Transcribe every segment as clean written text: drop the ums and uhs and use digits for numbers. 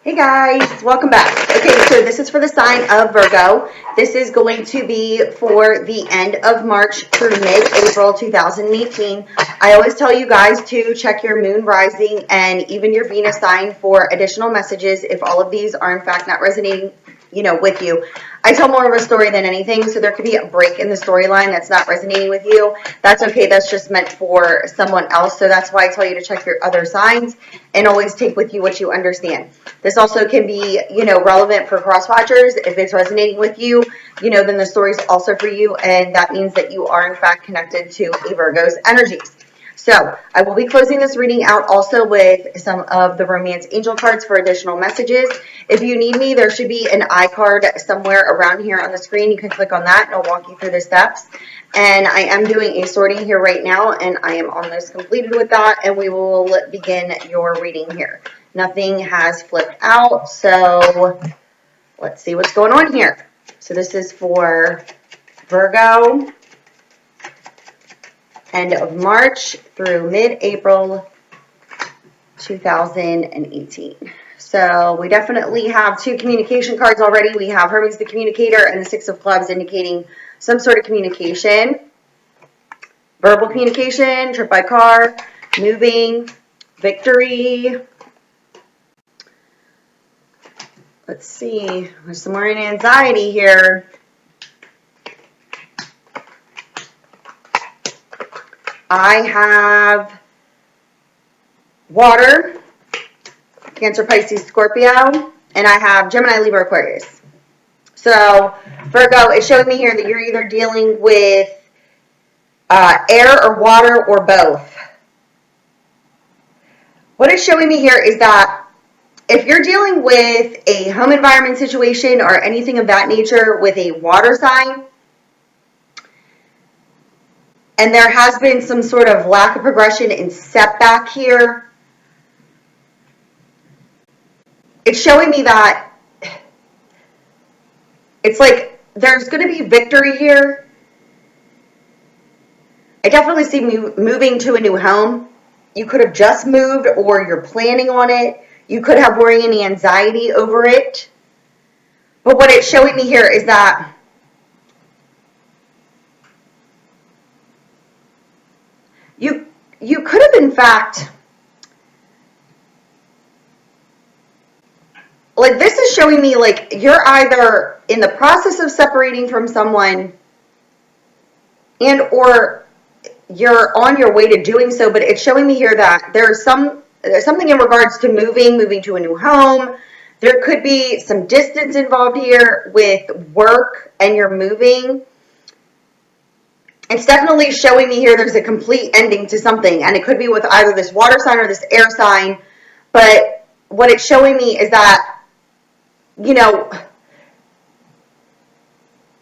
Hey guys, welcome back. Okay, so this is for the sign of Virgo. This is going to be for the end of March through mid-April 2018. I always tell you guys to check your moon rising and even your Venus sign for additional messages if all of these are in fact not resonating, with you. I tell more of a story than anything, so there could be a break in the storyline that's not resonating with you. That's okay. That's just meant for someone else. So that's why I tell you to check your other signs and always take with you what you understand. This also can be, relevant for cross watchers. If it's resonating with you, then the story's also for you, and that means that you are in fact connected to a Virgo's energies. So I will be closing this reading out also with some of the romance angel cards for additional messages. If you need me, there should be an iCard somewhere around here on the screen. You can click on that and I'll walk you through the steps. And I am doing a sorting here right now, and I am almost completed with that, and we will begin your reading here. Nothing has flipped out, so let's see what's going on here. So this is for Virgo, end of March through mid-April 2018. So we definitely have two communication cards already. We have Hermes the Communicator and the Six of Clubs, indicating some sort of communication, verbal communication, trip by car, moving, victory. Let's see, there's some more anxiety here. I have water, Cancer, Pisces, Scorpio, and I have Gemini, Libra, Aquarius. So Virgo is showing me here that you're either dealing with air or water or both. What it's showing me here is that if you're dealing with a home environment situation or anything of that nature with a water sign, and there has been some sort of lack of progression and setback here, it's showing me that it's like there's going to be victory here. I definitely see moving to a new home. You could have just moved, or you're planning on it. You could have worry and anxiety over it. But what it's showing me here is that you could have, in fact, like this is showing me like you're either in the process of separating from someone and or you're on your way to doing so, but it's showing me here that there's something in regards to moving to a new home. There could be some distance involved here with work and you're moving. It's definitely showing me here there's a complete ending to something, and it could be with either this water sign or this air sign, but what it's showing me is that,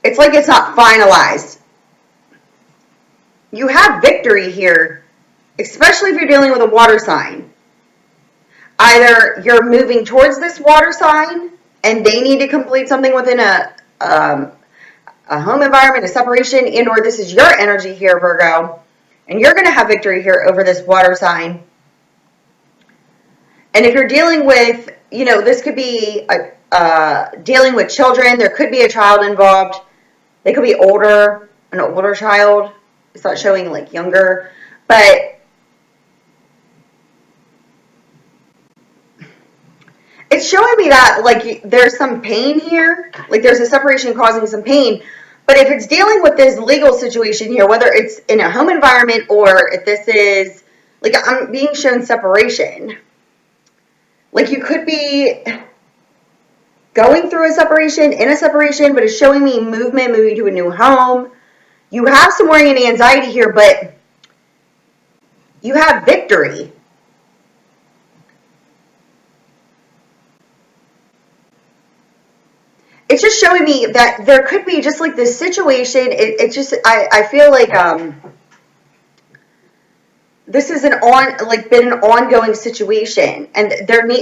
it's like it's not finalized. You have victory here, especially if you're dealing with a water sign. Either you're moving towards this water sign and they need to complete something within a home environment, a separation, and or this is your energy here, Virgo, and you're going to have victory here over this water sign. And if you're dealing with, this could be dealing with children. There could be a child involved. They could be older, an older child. It's not showing like younger, but it's showing me that like there's some pain here, like there's a separation causing some pain. But if it's dealing with this legal situation here, whether it's in a home environment or if this is like I'm being shown separation, like you could be going through a separation, in a separation, but it's showing me movement, moving to a new home. You have some worry and anxiety here, but you have victory. It's just showing me that there could be just like this situation. I feel like this is been an ongoing situation, and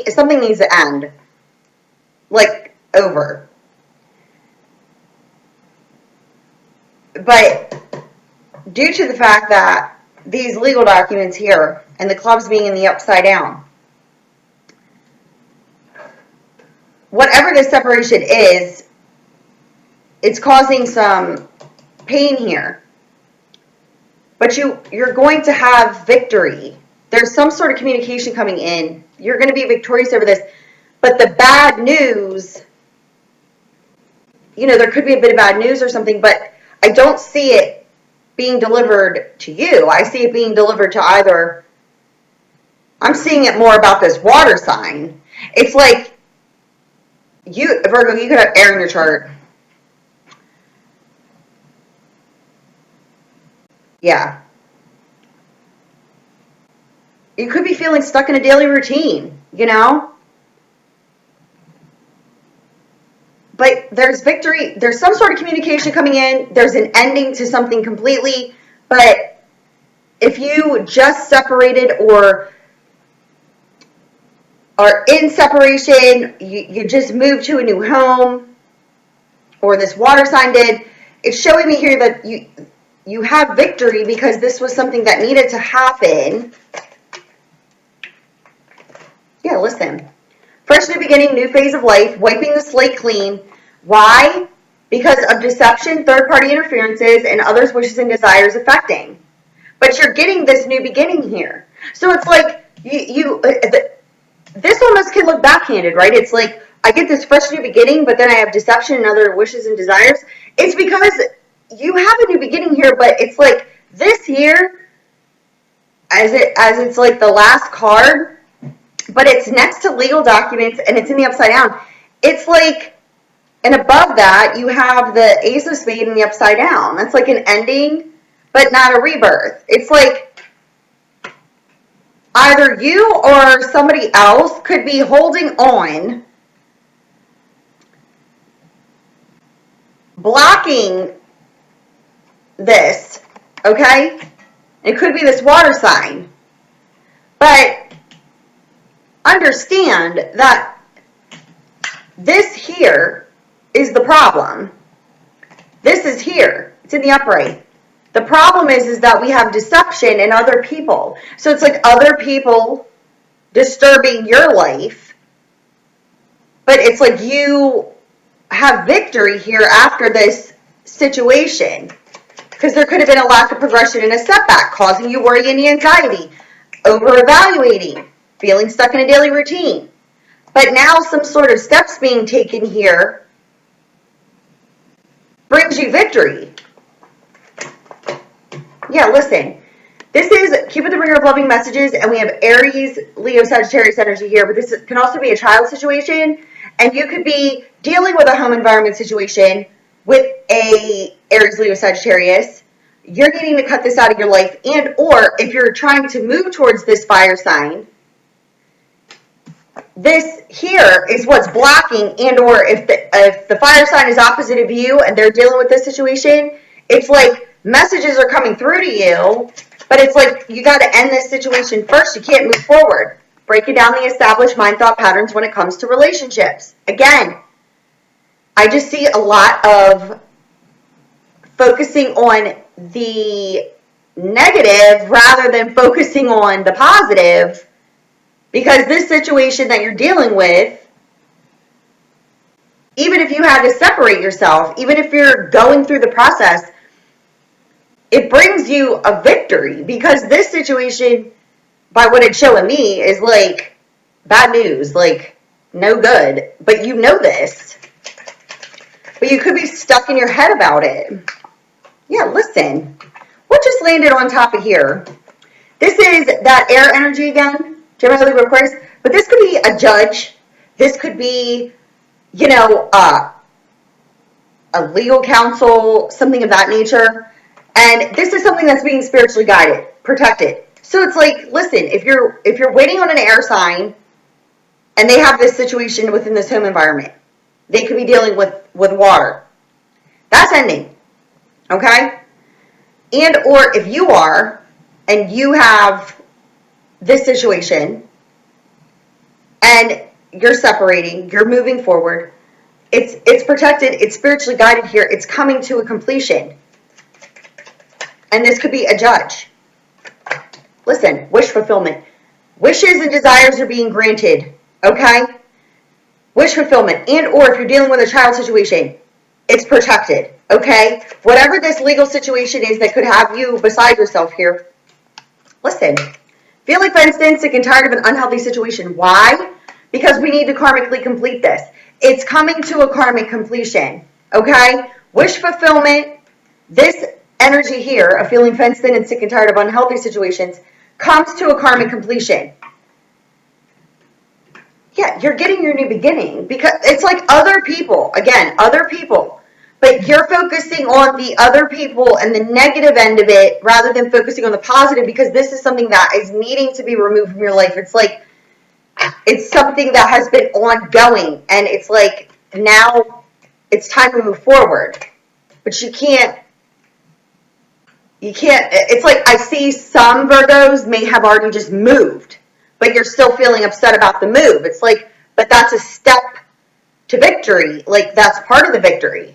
something needs to end, like over. But due to the fact that these legal documents here and the clubs being in the upside down, whatever this separation is, it's causing some pain here. But you're going to have victory. There's some sort of communication coming in. You're going to be victorious over this. But the bad news, there could be a bit of bad news or something, but I don't see it being delivered to you. I see it being delivered to either. I'm seeing it more about this water sign. It's like Virgo, you could have air in your chart. Yeah. You could be feeling stuck in a daily routine, But there's victory. There's some sort of communication coming in. There's an ending to something completely. But if you just separated or are in separation, you just moved to a new home, or this water sign did, it's showing me here that you have victory because this was something that needed to happen. Yeah, listen. Fresh new beginning, new phase of life, wiping the slate clean. Why? Because of deception, third-party interferences, and others' wishes and desires affecting. But you're getting this new beginning here. So it's like this almost can look backhanded, right? It's like I get this fresh new beginning, but then I have deception and other wishes and desires. It's because you have a new beginning here, but it's like this here, as it's like the last card, but it's next to legal documents and it's in the upside down. It's like, and above that, you have the Ace of Spades in the upside down. That's like an ending, but not a rebirth. It's like either you or somebody else could be holding on, blocking this, okay? It could be this water sign. But understand that this here is the problem. This is here. It's in the upright. The problem is that we have deception in other people. So it's like other people disturbing your life. But it's like you have victory here after this situation. Because there could have been a lack of progression and a setback, causing you worry and anxiety, over-evaluating, feeling stuck in a daily routine. But now some sort of steps being taken here brings you victory. Yeah, listen. This is Cupid the bringer of loving messages, and we have Aries, Leo, Sagittarius energy here, but this can also be a child situation, and you could be dealing with a home environment situation with a Aries, Leo, Sagittarius. You're needing to cut this out of your life, and or if you're trying to move towards this fire sign, this here is what's blocking, and or if the fire sign is opposite of you and they're dealing with this situation, it's like messages are coming through to you, but it's like you got to end this situation first. You can't move forward. Breaking down the established mind thought patterns when it comes to relationships. Again, I just see a lot of focusing on the negative rather than focusing on the positive. Because this situation that you're dealing with, even if you had to separate yourself, even if you're going through the process, it brings you a victory. Because this situation, by what it's showing me, is like bad news, like no good. But you know this. But you could be stuck in your head about it. Yeah, listen. What just landed on top of here? This is that air energy again. Gemini, Libra, Aquarius, but this could be a judge. This could be, a legal counsel, something of that nature. And this is something that's being spiritually guided, protected. So it's like, listen, if you're waiting on an air sign, and they have this situation within this home environment, they could be dealing with water. That's ending, okay? And or if you are, and you have this situation, and you're separating, you're moving forward, it's protected, it's spiritually guided here, it's coming to a completion. And this could be a judge. Listen, wish fulfillment. Wishes and desires are being granted, okay? wish fulfillment, and or if you're dealing with a child situation, it's protected, okay? Whatever this legal situation is that could have you beside yourself here, listen, feeling fenced in, sick and tired of an unhealthy situation. Why? Because we need to karmically complete this. It's coming to a karmic completion, okay? Wish fulfillment, this energy here of feeling fenced in and sick and tired of unhealthy situations comes to a karmic completion. Yeah, you're getting your new beginning because it's like other people, again, other people, but you're focusing on the other people and the negative end of it rather than focusing on the positive, because this is something that is needing to be removed from your life. It's like, it's something that has been ongoing, and it's like now it's time to move forward, but you can't, it's like I see some Virgos may have already just moved, but you're still feeling upset about the move. It's like, but that's a step to victory. Like, that's part of the victory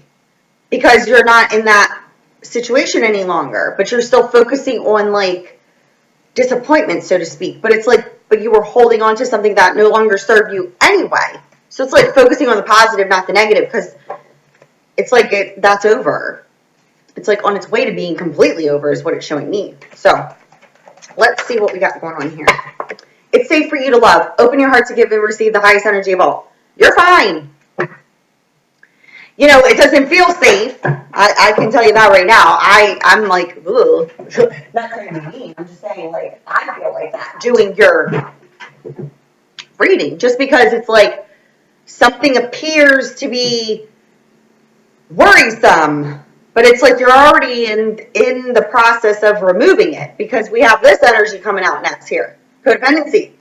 because you're not in that situation any longer, but you're still focusing on like disappointment, so to speak. But it's like, but you were holding on to something that no longer served you anyway. So it's like focusing on the positive, not the negative, because it's like that's over. It's like on its way to being completely over is what it's showing me. So let's see what we got going on here. It's safe for you to love. Open your heart to give and receive the highest energy of all. You're fine. You know, it doesn't feel safe. I can tell you that right now. I'm like, ugh. Not trying to be mean. I'm just saying, like, I feel like that doing your reading. Just because it's like something appears to be worrisome, but it's like you're already in the process of removing it, because we have this energy coming out next here. Codependency.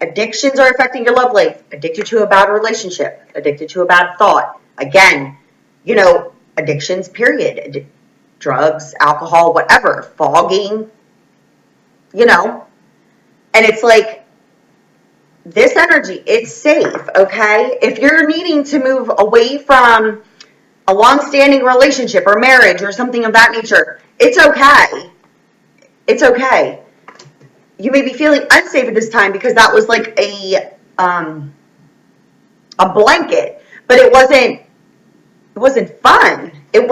Addictions are affecting your love life. Addicted to a bad relationship. Addicted to a bad thought. Again, you know, addictions, period. Drugs, alcohol, whatever. Fogging, you know. And it's like, this energy, it's safe, okay? If you're needing to move away from a long-standing relationship or marriage or something of that nature, it's okay. It's okay. You may be feeling unsafe at this time because that was like a blanket, but it wasn't fun. It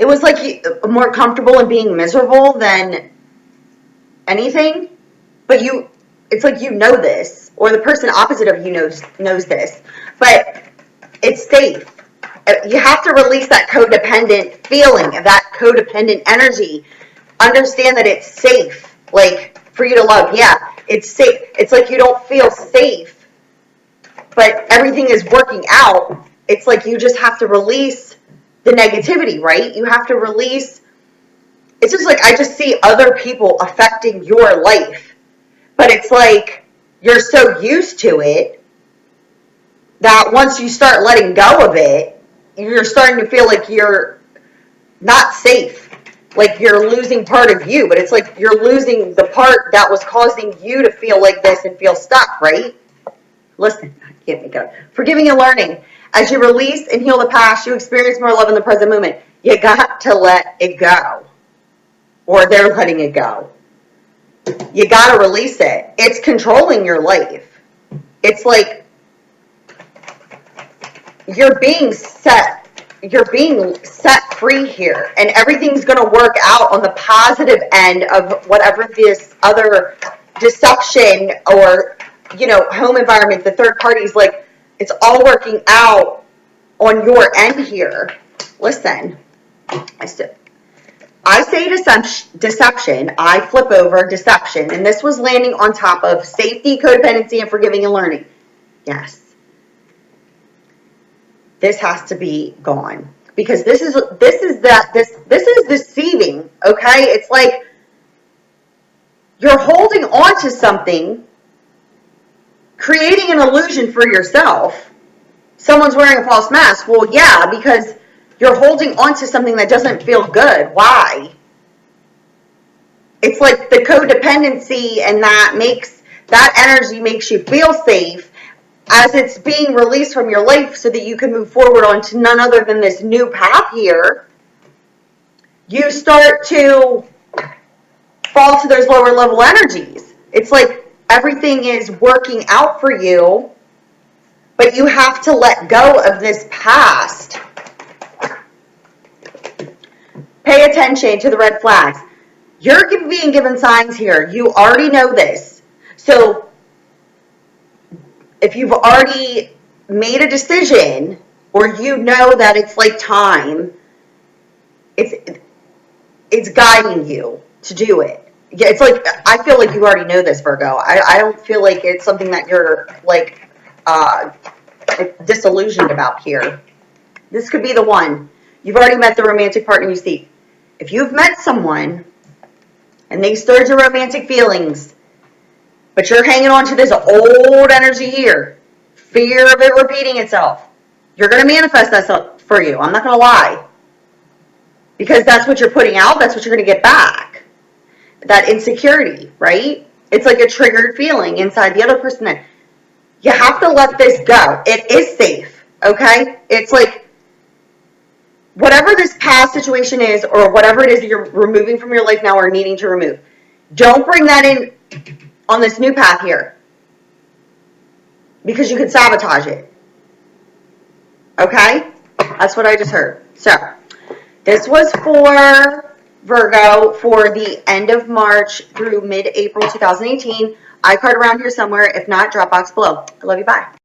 was like more comfortable in being miserable than anything. But it's like you know this, or the person opposite of you knows this, but it's safe. You have to release that codependent feeling, that codependent energy. Understand that it's safe, like, for you to love. Yeah, it's safe. It's like you don't feel safe, but everything is working out. It's like you just have to release the negativity, right? You have to release. It's just like I just see other people affecting your life, but it's like you're so used to it that once you start letting go of it, you're starting to feel like you're not safe. Like you're losing part of you, but it's like you're losing the part that was causing you to feel like this and feel stuck, right? Listen, I can't make it up. Forgiving and learning. As you release and heal the past, you experience more love in the present moment. You got to let it go. Or they're letting it go. You got to release it. It's controlling your life. It's like you're being set free here, and everything's going to work out on the positive end of whatever this other deception or, you know, home environment, the third parties, like, it's all working out on your end here. Listen, I say deception, I flip over deception, and this was landing on top of safety, codependency, and forgiving and learning. Yes. This has to be gone, because this is deceiving, okay? It's like you're holding on to something, creating an illusion for yourself. Someone's wearing a false mask. Well, yeah, because you're holding on to something that doesn't feel good. Why? It's like the codependency, and that energy makes you feel safe as it's being released from your life so that you can move forward onto none other than this new path here. You start to fall to those lower level energies. It's like everything is working out for you But you have to let go of this past. Pay attention to the red flags. You're being given signs here. You already know this. So if you've already made a decision, or you know that it's like time, it's guiding you to do it. Yeah, it's like, I feel like you already know this, Virgo. I don't feel like it's something that you're like disillusioned about here. This could be the one. You've already met the romantic partner you seek. If you've met someone and they stirred your romantic feelings, but you're hanging on to this old energy here, fear of it repeating itself, you're going to manifest that for you. I'm not going to lie. Because that's what you're putting out. That's what you're going to get back. That insecurity, right? It's like a triggered feeling inside the other person. That you have to let this go. It is safe, okay? It's like whatever this past situation is, or whatever it is that you're removing from your life now or needing to remove, don't bring that in on this new path here, because you can sabotage it. Okay? That's what I just heard. So, this was for Virgo for the end of March through mid-April 2018. I card around here somewhere. If not, drop box below. I love you. Bye.